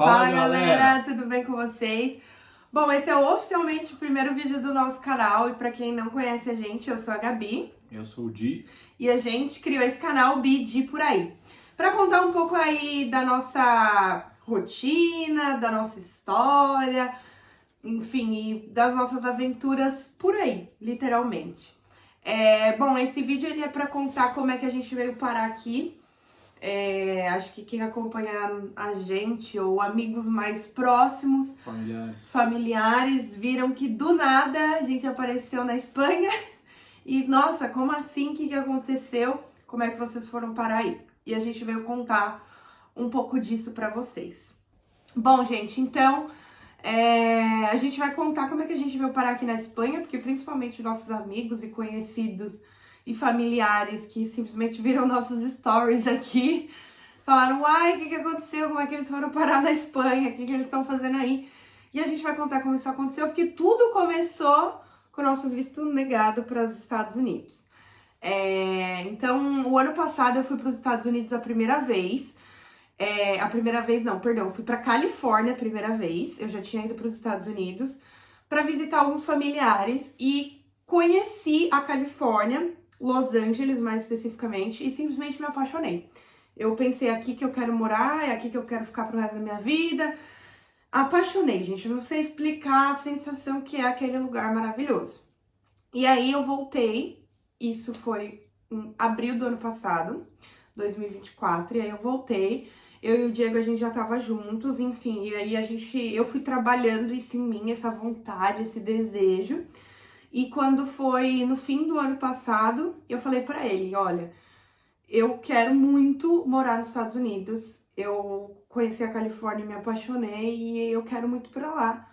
Fala galera, tudo bem com vocês? Bom, esse é oficialmente o primeiro vídeo do nosso canal e pra quem não conhece a gente, eu sou a Gabi. Eu sou o Di. E a gente criou esse canal Bi Di Por Aí, pra contar um pouco aí da nossa rotina, da nossa história, enfim, e das nossas aventuras por aí, literalmente. Bom, esse vídeo ele é pra contar como é que a gente veio parar aqui. Acho que quem acompanha a gente ou amigos mais próximos, familiares, viram que do nada a gente apareceu na Espanha e nossa, como assim? O que aconteceu? Como é que vocês foram parar aí? E a gente veio contar um pouco disso pra vocês. Bom, gente, então a gente vai contar como é que a gente veio parar aqui na Espanha, porque principalmente nossos amigos e conhecidos e familiares que simplesmente viram nossos stories aqui, falaram, uai, o que aconteceu? Como é que eles foram parar na Espanha? O que eles estão fazendo aí? E a gente vai contar como isso aconteceu, porque tudo começou com o nosso visto negado para os Estados Unidos. Então, o ano passado eu fui para os Estados Unidos a primeira vez. A primeira vez não, perdão, eu fui para Califórnia a primeira vez. Eu já tinha ido para os Estados Unidos para visitar alguns familiares e conheci a Califórnia, Los Angeles mais especificamente, e simplesmente me apaixonei. Eu pensei, aqui que eu quero morar, é aqui que eu quero ficar pro resto da minha vida. Apaixonei, gente, eu não sei explicar a sensação que é aquele lugar maravilhoso. E aí eu voltei, isso foi em abril do ano passado, 2024, e aí eu voltei. Eu e o Diego, a gente já tava juntos, enfim, e aí eu fui trabalhando isso em mim, essa vontade, esse desejo. E quando foi no fim do ano passado, eu falei pra ele, olha, eu quero muito morar nos Estados Unidos. Eu conheci a Califórnia, me apaixonei e eu quero muito pra lá.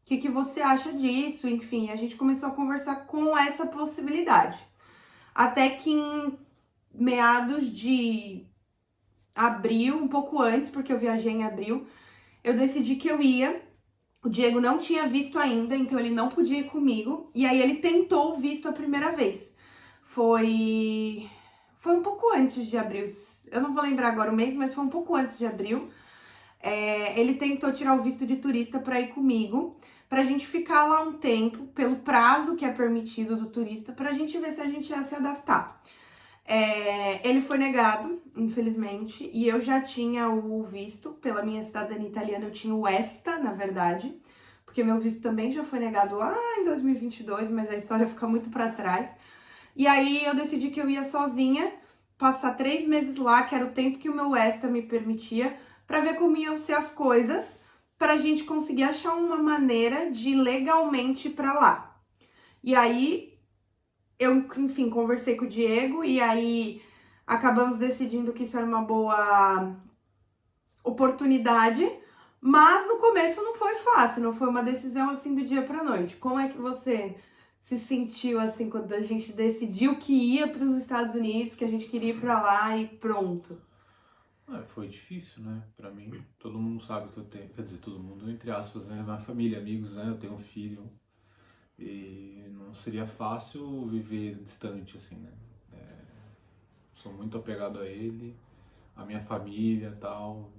O que você acha disso? Enfim, a gente começou a conversar com essa possibilidade. Até que em meados de abril, um pouco antes, porque eu viajei em abril, eu decidi que eu ia. O Diego não tinha visto ainda, então ele não podia ir comigo. E aí ele tentou o visto a primeira vez. Foi um pouco antes de abril. Eu não vou lembrar agora o mês, mas foi um pouco antes de abril. Ele tentou tirar o visto de turista para ir comigo, pra gente ficar lá um tempo, pelo prazo que é permitido do turista, pra gente ver se a gente ia se adaptar. Ele foi negado, infelizmente, e eu já tinha o visto, pela minha cidadania italiana, eu tinha o ESTA, na verdade, porque meu visto também já foi negado lá em 2022, mas a história fica muito pra trás. E aí eu decidi que eu ia sozinha, passar 3 meses lá, que era o tempo que o meu ESTA me permitia, pra ver como iam ser as coisas, pra gente conseguir achar uma maneira de legalmente ir pra lá. E aí eu, enfim, conversei com o Diego e aí acabamos decidindo que isso era uma boa oportunidade, mas no começo não foi fácil, não foi uma decisão assim do dia pra noite. Como é que você se sentiu assim quando a gente decidiu que ia para os Estados Unidos, que a gente queria ir pra lá e pronto? Foi difícil, né? Pra mim, todo mundo sabe que eu tenho, quer dizer, todo mundo, entre aspas, né? Minha família, amigos, né? Eu tenho um filho e não seria fácil viver distante, assim, né? Sou muito apegado a ele, a minha família, tal,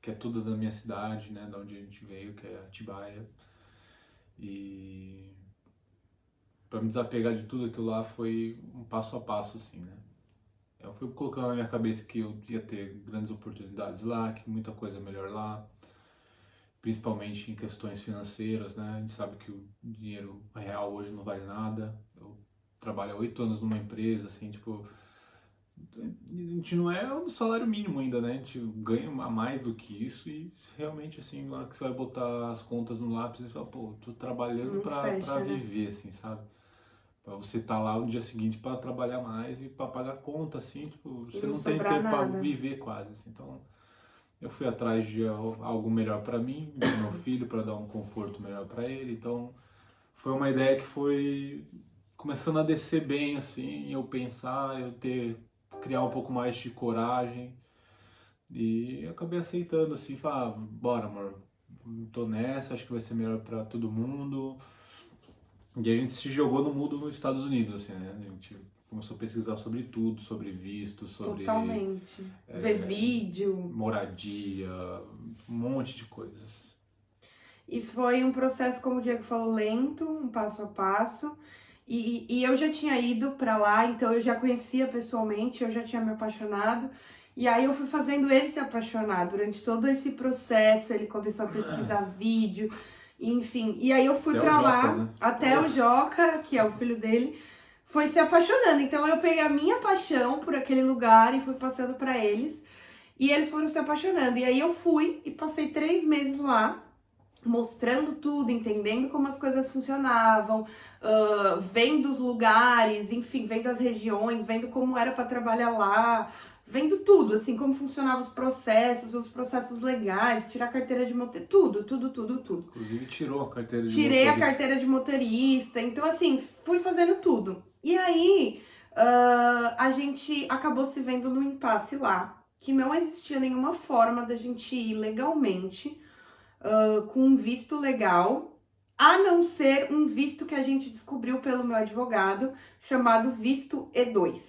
que é tudo da minha cidade, né? Da onde a gente veio, que é Atibaia. E pra me desapegar de tudo aquilo lá foi um passo a passo, assim, né? Eu fui colocando na minha cabeça que eu ia ter grandes oportunidades lá, que muita coisa é melhor lá, principalmente em questões financeiras, né? A gente sabe que o dinheiro real hoje não vale nada. Eu trabalho há 8 anos numa empresa, assim, tipo, a gente não é no salário mínimo ainda, né? A gente ganha a mais do que isso e realmente, assim, na hora que você vai botar as contas no lápis, você fala, pô, tô trabalhando pra Né? viver, assim, sabe? Pra você estar lá no dia seguinte para trabalhar mais e para pagar conta, assim, tipo, E você não não tem sobrar tempo para nada. viver quase, assim. Então, eu fui atrás de algo melhor para mim, do meu filho, para dar um conforto melhor para ele. Então, foi uma ideia que foi começando a descer bem, assim, eu pensar, criar um pouco mais de coragem e eu acabei aceitando, assim, falar, bora, amor, tô nessa, acho que vai ser melhor para todo mundo. E a gente se jogou no mundo nos Estados Unidos, assim, né? A gente começou a pesquisar sobre tudo, sobre visto, sobre Totalmente. Ver vídeo. moradia, um monte de coisas. E foi um processo, como o Diego falou, lento, um passo a passo. E eu já tinha ido pra lá, então eu já conhecia pessoalmente, eu já tinha me apaixonado. E aí eu fui fazendo ele se apaixonar durante todo esse processo. Ele começou a pesquisar vídeo, enfim. E aí eu fui Até pra o Joca, lá, né? até o Joca, que é o filho dele, foi se apaixonando. Então eu peguei a minha paixão por aquele lugar e fui passando pra eles. E eles foram se apaixonando. E aí eu fui e passei 3 meses lá, mostrando tudo, entendendo como as coisas funcionavam, vendo os lugares, enfim, vendo as regiões, vendo como era para trabalhar lá, vendo tudo, assim, como funcionavam os processos legais, tirar a carteira de motorista, tudo. Inclusive tirou a carteira de Tirei a motorista. carteira de motorista, então assim, fui fazendo tudo. E aí, a gente acabou se vendo num impasse lá, que não existia nenhuma forma da gente ir legalmente, com um visto legal, a não ser um visto que a gente descobriu pelo meu advogado, chamado visto E2.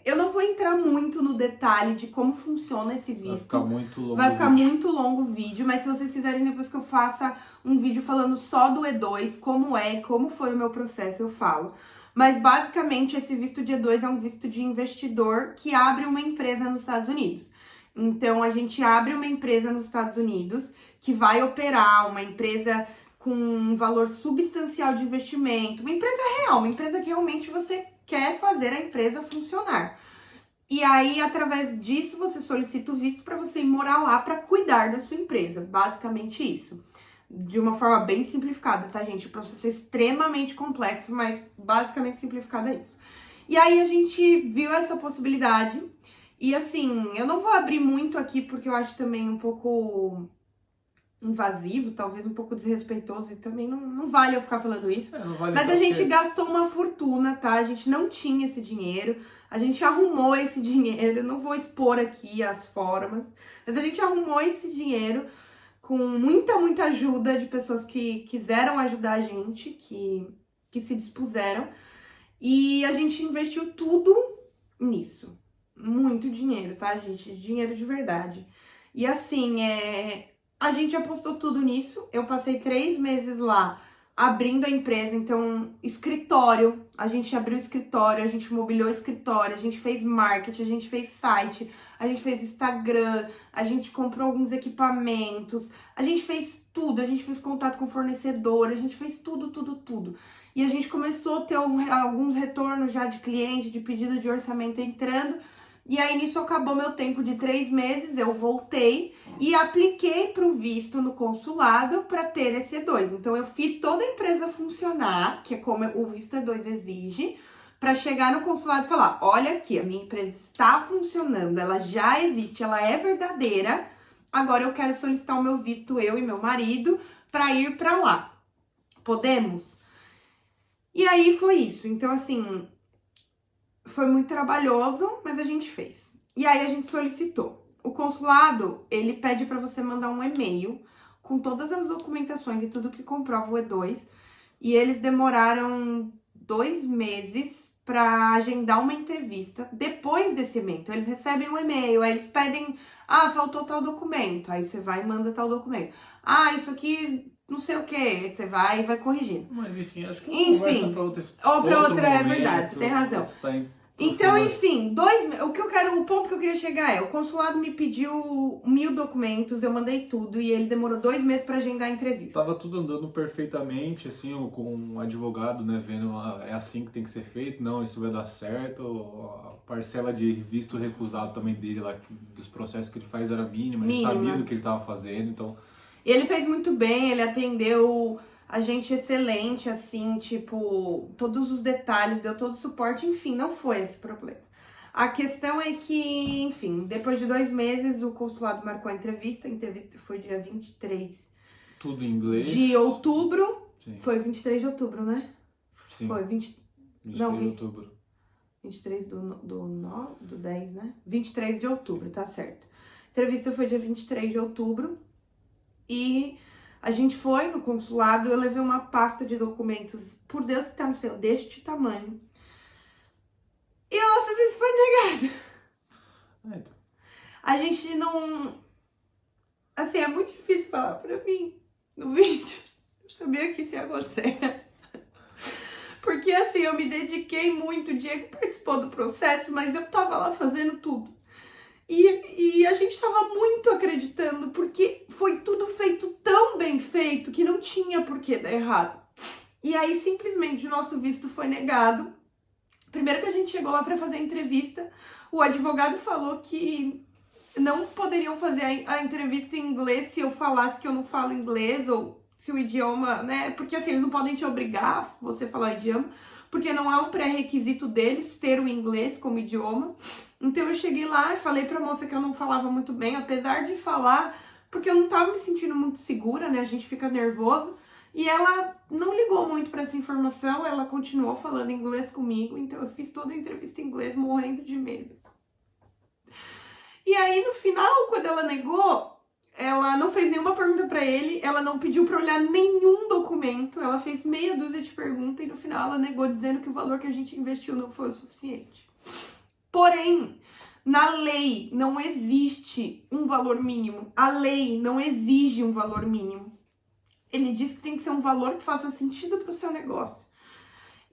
Eu não vou entrar muito no detalhe de como funciona esse Vai visto. ficar muito longo Vai ficar o vídeo. muito longo o vídeo, mas se vocês quiserem depois que eu faça um vídeo falando só do E2, como é e como foi o meu processo, eu falo. Mas basicamente esse visto de E2 é um visto de investidor que abre uma empresa nos Estados Unidos. Então a gente abre uma empresa nos Estados Unidos que vai operar, uma empresa com um valor substancial de investimento, uma empresa real, uma empresa que realmente você quer fazer a empresa funcionar. E aí, através disso, você solicita o visto para você ir morar lá para cuidar da sua empresa. Basicamente isso. De uma forma bem simplificada, tá, gente? O processo é extremamente complexo, mas basicamente simplificado é isso. E aí, a gente viu essa possibilidade. E assim, eu não vou abrir muito aqui, porque eu acho também um pouco invasivo, talvez um pouco desrespeitoso, e também não vale eu ficar falando isso. Não vale Mas a porque- gente gastou uma fortuna, tá? A gente não tinha esse dinheiro, a gente arrumou esse dinheiro, não vou expor aqui as formas, mas a gente arrumou esse dinheiro com muita ajuda de pessoas que quiseram ajudar a gente, que se dispuseram, e a gente investiu tudo nisso. Muito dinheiro, tá, gente? Dinheiro de verdade. E assim, a gente apostou tudo nisso. Eu passei 3 meses lá abrindo a empresa, então, escritório. A gente abriu escritório, a gente mobiliou escritório, a gente fez marketing, a gente fez site, a gente fez Instagram, a gente comprou alguns equipamentos, a gente fez tudo, a gente fez contato com fornecedor, a gente fez tudo. E a gente começou a ter alguns retornos já de cliente, de pedido de orçamento entrando. E aí, nisso, acabou meu tempo de 3 meses, eu voltei e apliquei para o visto no consulado para ter esse E2. Então, eu fiz toda a empresa funcionar, que é como o visto E2 exige, para chegar no consulado e falar, olha aqui, a minha empresa está funcionando, ela já existe, ela é verdadeira, agora eu quero solicitar o meu visto, eu e meu marido, para ir para lá. Podemos? E aí, foi isso. Então, assim, foi muito trabalhoso, mas a gente fez. E aí a gente solicitou. O consulado, ele pede para você mandar um e-mail com todas as documentações e tudo que comprova o E2. E eles demoraram 2 meses para agendar uma entrevista depois desse e-mail. Então, eles recebem um e-mail, aí eles pedem, faltou tal documento. Aí você vai e manda tal documento. Isso aqui não sei o que, você vai e vai corrigindo. Mas enfim, acho que Enfim, conversa ou pra outro outra é momento, verdade, você tem razão. tá em Então, profundidade. enfim, o ponto que eu queria chegar é, o consulado me pediu 1000 documentos, eu mandei tudo e ele demorou 2 meses para agendar a entrevista. Tava tudo andando perfeitamente, assim, com um advogado, né, vendo, é assim que tem que ser feito, não, isso vai dar certo, a parcela de visto recusado também dele lá, dos processos que ele faz era mínima, ele sabia do que ele tava fazendo, então... Ele fez muito bem, ele atendeu a gente excelente, assim, tipo, todos os detalhes, deu todo o suporte, enfim, não foi esse problema. A questão é que, enfim, depois de 2 meses, o consulado marcou a entrevista foi dia 23 Tudo em inglês. de outubro. Sim. Foi 23 de outubro, né? Sim. Foi 23 de outubro. 23 do 10, né? 23 de outubro, tá certo. A entrevista foi dia 23 de outubro. E A gente foi no consulado, eu levei uma pasta de documentos, por Deus que tá no céu, deste tamanho. E o nosso visto foi negado. Então. A gente não... Assim, é muito difícil falar pra mim no vídeo. Eu sabia que isso ia acontecer. Porque assim, eu me dediquei muito, o Diego participou do processo, mas eu tava lá fazendo tudo. E a gente tava muito acreditando, porque foi tudo feito tão bem feito que não tinha por que dar errado. E aí, simplesmente, o nosso visto foi negado. Primeiro que a gente chegou lá para fazer a entrevista, o advogado falou que não poderiam fazer a entrevista em inglês se eu falasse que eu não falo inglês, ou se o idioma, né? Porque assim, eles não podem te obrigar a você falar idioma, porque não é um pré-requisito deles ter o inglês como idioma. Então eu cheguei lá e falei pra moça que eu não falava muito bem, apesar de falar, porque eu não tava me sentindo muito segura, né? A gente fica nervoso. E ela não ligou muito pra essa informação, ela continuou falando inglês comigo, então eu fiz toda a entrevista em inglês morrendo de medo. E aí no final, quando ela negou, ela não fez nenhuma pergunta pra ele, ela não pediu pra olhar nenhum documento, ela fez meia dúzia de perguntas e no final ela negou dizendo que o valor que a gente investiu não foi o suficiente. Porém, na lei não existe um valor mínimo. A lei não exige um valor mínimo. Ele diz que tem que ser um valor que faça sentido para o seu negócio.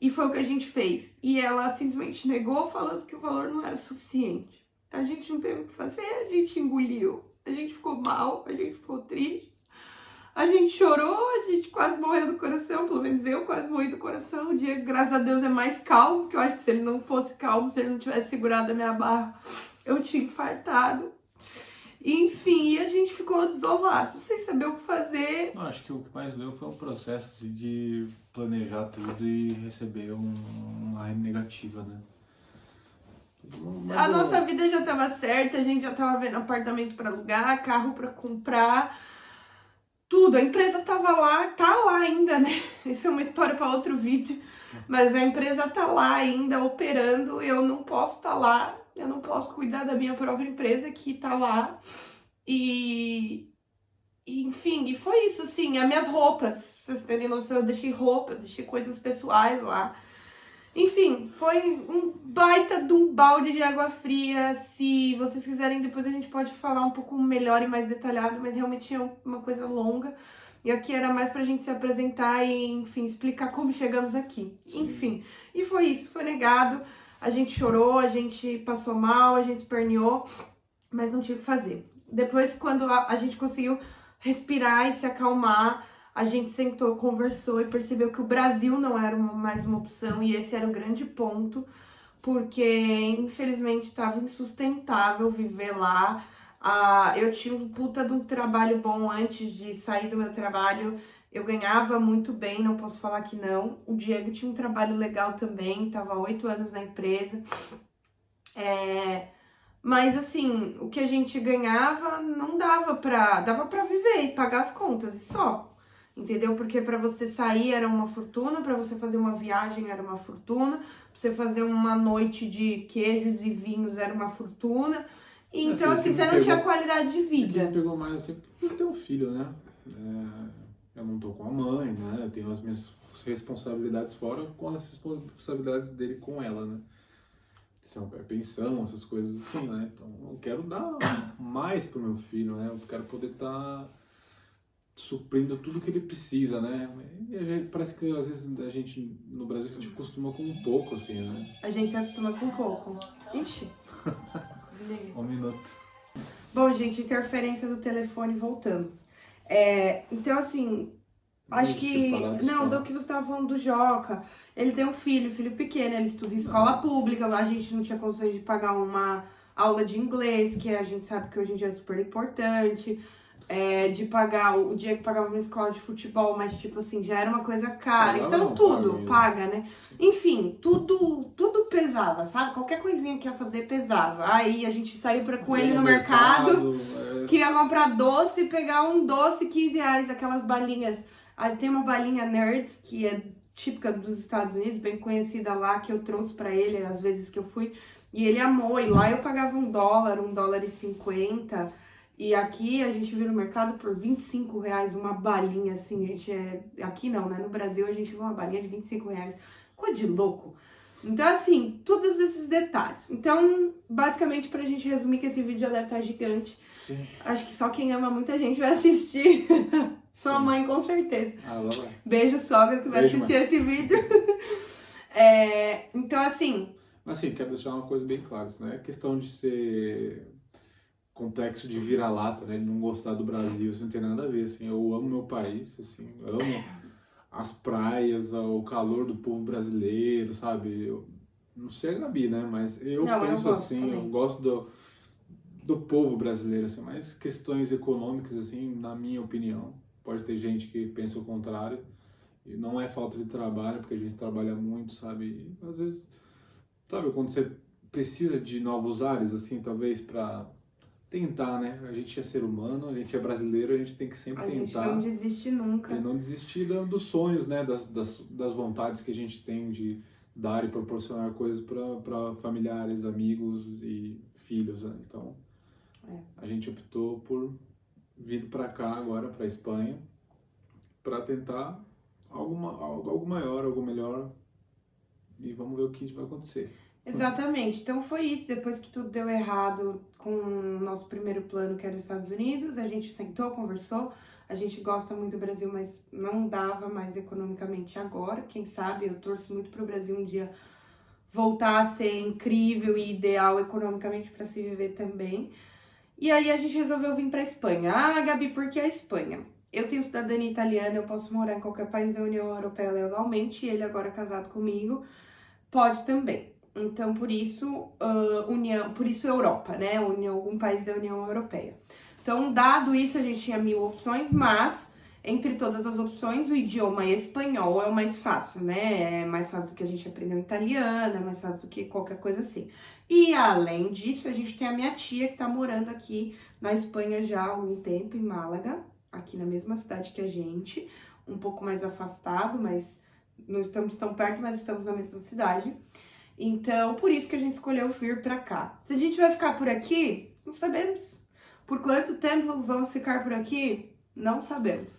E foi o que a gente fez. E ela simplesmente negou, falando que o valor não era suficiente. A gente não teve o que fazer, a gente engoliu. A gente ficou mal, a gente ficou triste. A gente chorou, a gente quase morreu do coração, pelo menos eu quase morri do coração. O dia, graças a Deus, é mais calmo, porque eu acho que se ele não fosse calmo, se ele não tivesse segurado a minha barra, eu tinha infartado. Enfim, a gente ficou desolado, sem saber o que fazer. Eu acho que o que mais doeu foi o processo de planejar tudo e receber uma negativa, né? A nossa vida já estava certa, a gente já estava vendo apartamento para alugar, carro para comprar. Tudo, a empresa tava lá, tá lá ainda, né? Isso é uma história para outro vídeo, mas a empresa tá lá ainda operando, eu não posso estar lá, eu não posso cuidar da minha própria empresa que tá lá. Enfim, e foi isso, assim, as minhas roupas, pra vocês terem noção, eu deixei roupa, eu deixei coisas pessoais lá. Enfim, foi um baita de um balde de água fria. Se vocês quiserem, depois a gente pode falar um pouco melhor e mais detalhado, mas realmente é uma coisa longa. E aqui era mais pra gente se apresentar e, enfim, explicar como chegamos aqui. Enfim, e foi isso, foi negado. A gente chorou, a gente passou mal, a gente esperneou, mas não tinha o que fazer. Depois, quando a gente conseguiu respirar e se acalmar, a gente sentou, conversou e percebeu que o Brasil não era mais uma opção e esse era o grande ponto, porque infelizmente estava insustentável viver lá. Eu tinha um puta de um trabalho bom antes de sair do meu trabalho, eu ganhava muito bem, não posso falar que não. O Diego tinha um trabalho legal também, estava 8 anos na empresa. Mas assim, o que a gente ganhava não dava pra viver e pagar as contas e só. Entendeu? Porque para você sair era uma fortuna, para você fazer uma viagem era uma fortuna, pra você fazer uma noite de queijos e vinhos era uma fortuna. Então, assim, você não tinha qualidade de vida. Me pegou mais assim, porque tem um filho, né? Eu não tô com a mãe, né? Eu tenho as minhas responsabilidades fora com as responsabilidades dele com ela, né? Pensão, essas coisas assim, né? Então, eu quero dar mais pro meu filho, né? Eu quero poder estar suprindo tudo que ele precisa, né? E parece que às vezes a gente, no Brasil, a gente acostuma com um pouco, assim, né? A gente se acostuma com pouco. Ixi. Desliguei. Um minuto. Bom, gente, interferência do telefone, voltamos. Então, assim, acho que... Não, do que você estava falando do Joca. Ele tem um filho pequeno, ele estuda em escola pública, a gente não tinha condições de pagar uma aula de inglês, que a gente sabe que hoje em dia é super importante. De pagar, o Diego pagava uma escola de futebol, mas tipo assim, já era uma coisa cara. Então tudo paga, né? Enfim, tudo pesava, sabe? Qualquer coisinha que ia fazer pesava. Aí a gente saiu com ele no mercado, queria comprar doce, pegar um doce, 15 reais, aquelas balinhas. Aí tem uma balinha Nerds, que é típica dos Estados Unidos, bem conhecida lá, que eu trouxe pra ele às vezes que eu fui. E ele amou, e lá eu pagava $1, $1,50. E aqui a gente viu no mercado por R$ 25 uma balinha, assim, gente. Aqui não, né? No Brasil a gente viu uma balinha de R$ 25. Coisa de louco. Então, assim, todos esses detalhes. Então, basicamente, pra gente resumir que esse vídeo já deve estar gigante. Sim. Acho que só quem ama muita gente vai assistir. Sua Sim. mãe, com certeza. Ah, lá vai. Beijo, sogra, que vai Beijo, assistir mãe. esse vídeo. Então, assim... Mas assim, quero deixar uma coisa bem clara, isso não é questão de ser complexo de vira-lata, né? De não gostar do Brasil, isso não tem nada a ver, assim. Eu amo meu país, assim, eu amo as praias, o calor do povo brasileiro, sabe? Eu não sei a Gabi, né? Mas eu Não, eu penso gosto assim, também. eu gosto do povo brasileiro, assim, mas questões econômicas, assim, na minha opinião, pode ter gente que pensa o contrário, e não é falta de trabalho, porque a gente trabalha muito, sabe? E, às vezes, sabe, quando você precisa de novos ares, assim, talvez para tentar, né? A gente é ser humano, a gente é brasileiro, a gente tem que sempre A gente tentar não desiste nunca. e não desistir dos sonhos, né? Das vontades que a gente tem de dar e proporcionar coisas para familiares, amigos e filhos, né? Então, a gente optou por vir para cá agora, para Espanha, para tentar algo maior, algo melhor, e vamos ver o que vai acontecer. Exatamente. Então foi isso. Depois que tudo deu errado com o nosso primeiro plano, que era os Estados Unidos, a gente sentou, conversou. A gente gosta muito do Brasil, mas não dava mais economicamente agora. Quem sabe, eu torço muito para o Brasil um dia voltar a ser incrível e ideal economicamente para se viver também. E aí a gente resolveu vir para Espanha. Ah, Gabi, por que a Espanha? Eu tenho cidadania italiana, eu posso morar em qualquer país da União Europeia legalmente, e ele agora casado comigo pode também. Então, por isso, por isso Europa, né? Algum país da União Europeia. Então, dado isso, a gente tinha 1000 opções, mas entre todas as opções, o idioma espanhol é o mais fácil, né? É mais fácil do que a gente aprendeu italiano, é mais fácil do que qualquer coisa assim. E além disso, a gente tem a minha tia que tá morando aqui na Espanha já há algum tempo, em Málaga, aqui na mesma cidade que a gente, um pouco mais afastado, mas não estamos tão perto, mas estamos na mesma cidade. Então, por isso que a gente escolheu vir pra cá. Se a gente vai ficar por aqui, não sabemos. Por quanto tempo vamos ficar por aqui? Não sabemos.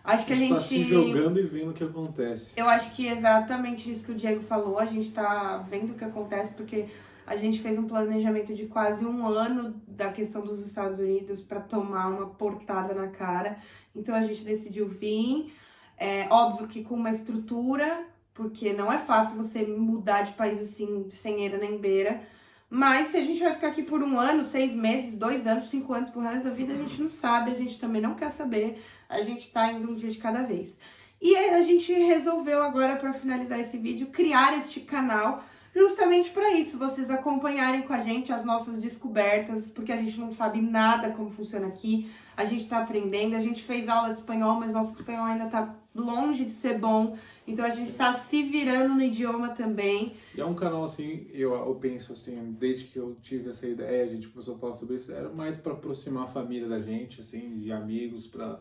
Acho que a gente tá se jogando e vendo o que acontece. Eu acho que é exatamente isso que o Diego falou. A gente tá vendo o que acontece porque a gente fez um planejamento de quase um ano da questão dos Estados Unidos para tomar uma portada na cara. Então a gente decidiu vir. É óbvio que com uma estrutura, porque não é fácil você mudar de país assim, sem eira nem beira. Mas se a gente vai ficar aqui por um ano, 6 meses, 2 anos, 5 anos pro resto da vida, a gente não sabe, a gente também não quer saber. A gente tá indo um dia de cada vez. E aí a gente resolveu agora, para finalizar esse vídeo, criar este canal justamente para isso, vocês acompanharem com a gente as nossas descobertas, porque a gente não sabe nada como funciona aqui, a gente tá aprendendo, a gente fez aula de espanhol, mas nosso espanhol ainda tá longe de ser bom, então a gente tá se virando no idioma também. E é um canal assim, eu penso assim, desde que eu tive essa ideia, a gente começou a falar sobre isso, era mais para aproximar a família da gente, assim, de amigos, para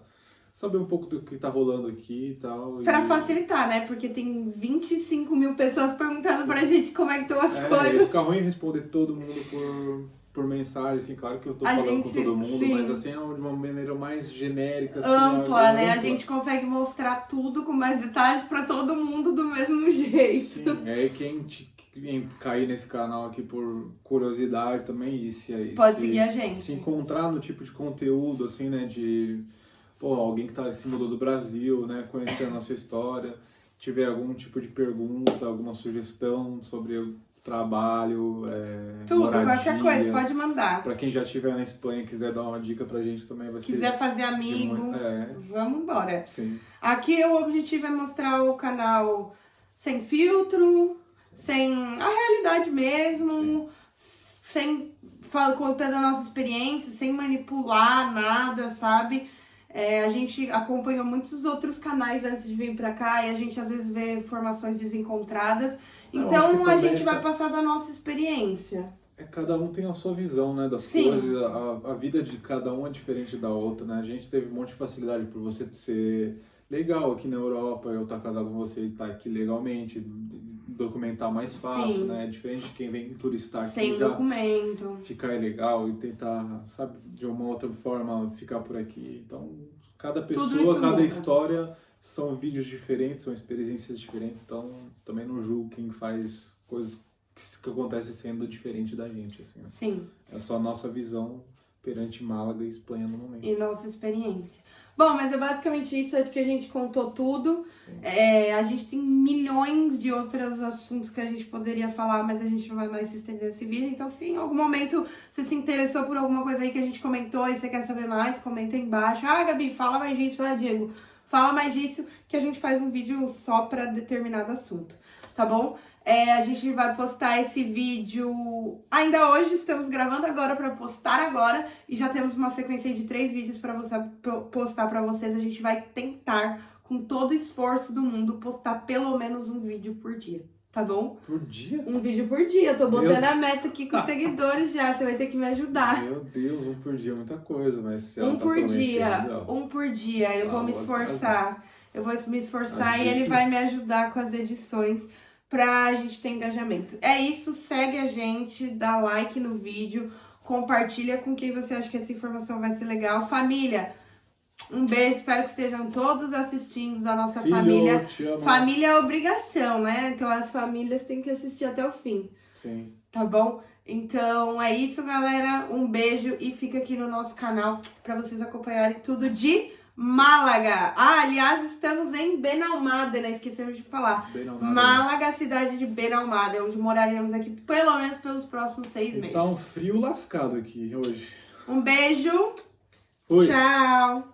saber um pouco do que tá rolando aqui e tal. Pra facilitar, né? Porque tem 25 mil pessoas perguntando pra gente como é que estão as coisas. Fica ruim responder todo mundo por mensagem, assim, claro que eu tô falando com todo mundo, sim, mas assim, é de uma maneira mais genérica. Assim, ampla, né? A gente consegue mostrar tudo com mais detalhes pra todo mundo do mesmo jeito. Sim, é quem cair nesse canal aqui por curiosidade também, pode seguir a gente. Se encontrar no tipo de conteúdo, assim, né, de... Pô, alguém que se mudou do Brasil, né, conhecer a nossa história, tiver algum tipo de pergunta, alguma sugestão sobre o trabalho, tudo, moradia, qualquer coisa, pode mandar. Pra quem já estiver na Espanha e quiser dar uma dica pra gente também, vai ser... Quiser fazer amigo, vamos embora. Sim. Aqui o objetivo é mostrar o canal sem filtro, sem a realidade mesmo, sem contando a nossa experiência, sem manipular nada, sabe? A gente acompanhou muitos outros canais antes de vir pra cá e a gente às vezes vê informações desencontradas. Então a gente vai passar da nossa experiência. Cada um tem a sua visão, né, das coisas. A vida de cada um é diferente da outra, né? A gente teve um monte de facilidade por você ser legal aqui na Europa, eu estar casado com você e estar aqui legalmente, documentar mais fácil, Sim. né? Diferente de quem vem turistar aqui Sem já documento. ficar legal e tentar, sabe, de uma outra forma ficar por aqui. Então, cada Tudo pessoa, isso cada muda. história são vídeos diferentes, são experiências diferentes. Então, também não julgo quem faz coisas que acontecem sendo diferente da gente, assim. Sim. É só a nossa visão perante Málaga e Espanha no momento. E nossa experiência. Bom, mas é basicamente isso. Acho que a gente contou tudo. Sim. A gente tem milhões de outros assuntos que a gente poderia falar, mas a gente não vai mais se estender nesse vídeo. Então, se em algum momento você se interessou por alguma coisa aí que a gente comentou e você quer saber mais, comenta aí embaixo. Ah, Gabi, fala mais disso. Ah, Diego, fala mais disso, que a gente faz um vídeo só para determinado assunto, tá bom? A gente vai postar esse vídeo ainda hoje, estamos gravando agora para postar agora e já temos uma sequência de 3 vídeos para você postar para vocês. A gente vai tentar, com todo o esforço do mundo, postar pelo menos um vídeo por dia, tá bom? Por dia? Um vídeo por dia, eu tô Meu botando Deus. a meta aqui com os seguidores já, você vai ter que me ajudar. Meu Deus, um por dia é muita coisa, mas se ela Um tá por prometendo, dia, um por dia, eu vou me esforçar. Eu vou me esforçar e ele vai me ajudar com as edições pra gente ter engajamento. É isso, segue a gente, dá like no vídeo, compartilha com quem você acha que essa informação vai ser legal. Família, um beijo, espero que estejam todos assistindo da nossa Filho, família. te amo. Família é obrigação, né? Então as famílias têm que assistir até o fim. Sim. Tá bom? Então é isso, galera. Um beijo e fica aqui no nosso canal pra vocês acompanharem tudo de Málaga. Ah, aliás, estamos em Benalmádena, esquecemos de falar. Málaga, cidade de Benalmádena, onde moraremos aqui pelo menos pelos próximos 6 meses. Tá um frio lascado aqui hoje. Um beijo. Fui. Tchau.